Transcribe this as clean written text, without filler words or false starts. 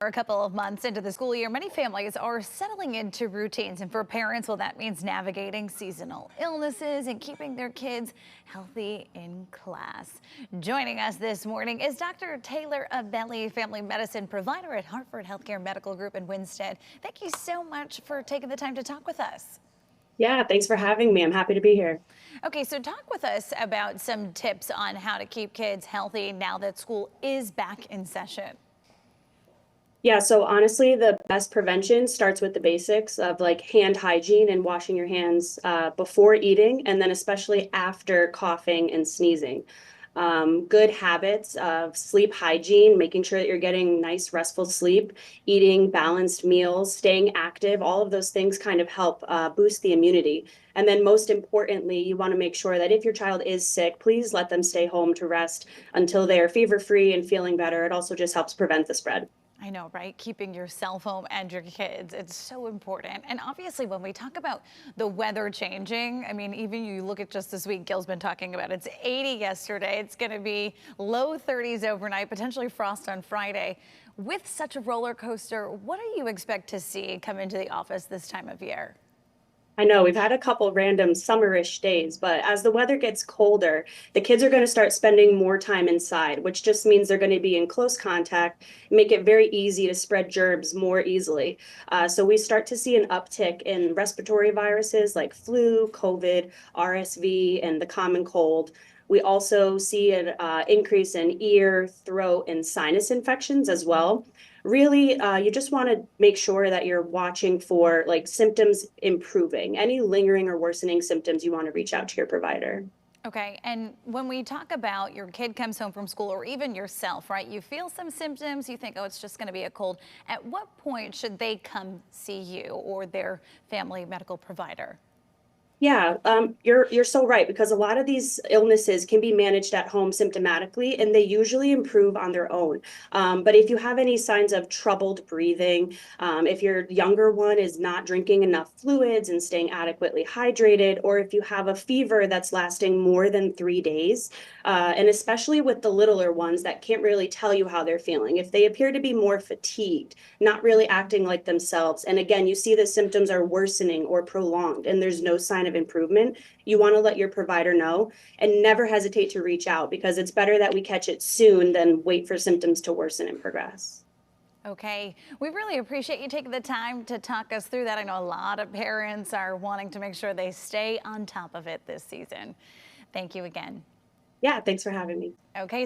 A couple of months into the school year, many families are settling into routines. And for parents, well, that means navigating seasonal illnesses and keeping their kids healthy in class. Joining us this morning is Dr. Taylor Abelli, family medicine provider at Hartford Healthcare Medical Group in Winsted. Thank you so much for taking the time to talk with us. Yeah, thanks for having me. I'm happy to be here. Okay, so talk with us about some tips on how to keep kids healthy now that school is back in session. Yeah, so honestly, the best prevention starts with the basics of like hand hygiene and washing your hands before eating, and then especially after coughing and sneezing. Good habits of sleep hygiene, making sure that you're getting nice, restful sleep, eating balanced meals, staying active, all of those things kind of help boost the immunity. And then, most importantly, you want to make sure that if your child is sick, please let them stay home to rest until they are fever free and feeling better. It also just helps prevent the spread. I know, right? Keeping yourself home and your kids, it's so important. And obviously, when we talk about the weather changing, I mean, even you look at just this week, Gil's been talking about it's 80 yesterday. It's going to be low 30s overnight, potentially frost on Friday. With such a roller coaster, what do you expect to see come into the office this time of year? I know we've had a couple random summerish days, but as the weather gets colder, the kids are going to start spending more time inside, which just means they're going to be in close contact, make it very easy to spread germs more easily. So we start to see an uptick in respiratory viruses like flu, COVID, RSV, and the common cold. We also see an increase in ear, throat, and sinus infections as well. Really, you just want to make sure that you're watching for like symptoms improving. Any lingering or worsening symptoms, you want to reach out to your provider. Okay, and when we talk about your kid comes home from school or even yourself, right? You feel some symptoms, you think, oh, it's just going to be a cold. At what point should they come see you or their family medical provider? Yeah, you're so right because a lot of these illnesses can be managed at home symptomatically, and they usually improve on their own. But if you have any signs of troubled breathing, if your younger one is not drinking enough fluids and staying adequately hydrated, or if you have a fever that's lasting more than 3 days, and especially with the littler ones that can't really tell you how they're feeling, if they appear to be more fatigued, not really acting like themselves, and again, you see the symptoms are worsening or prolonged, and there's no sign of improvement, you want to let your provider know and never hesitate to reach out because it's better that we catch it soon than wait for symptoms to worsen and progress. Okay, we really appreciate you taking the time to talk us through that. I know a lot of parents are wanting to make sure they stay on top of it this season. Thank you again. Yeah, thanks for having me. Okay.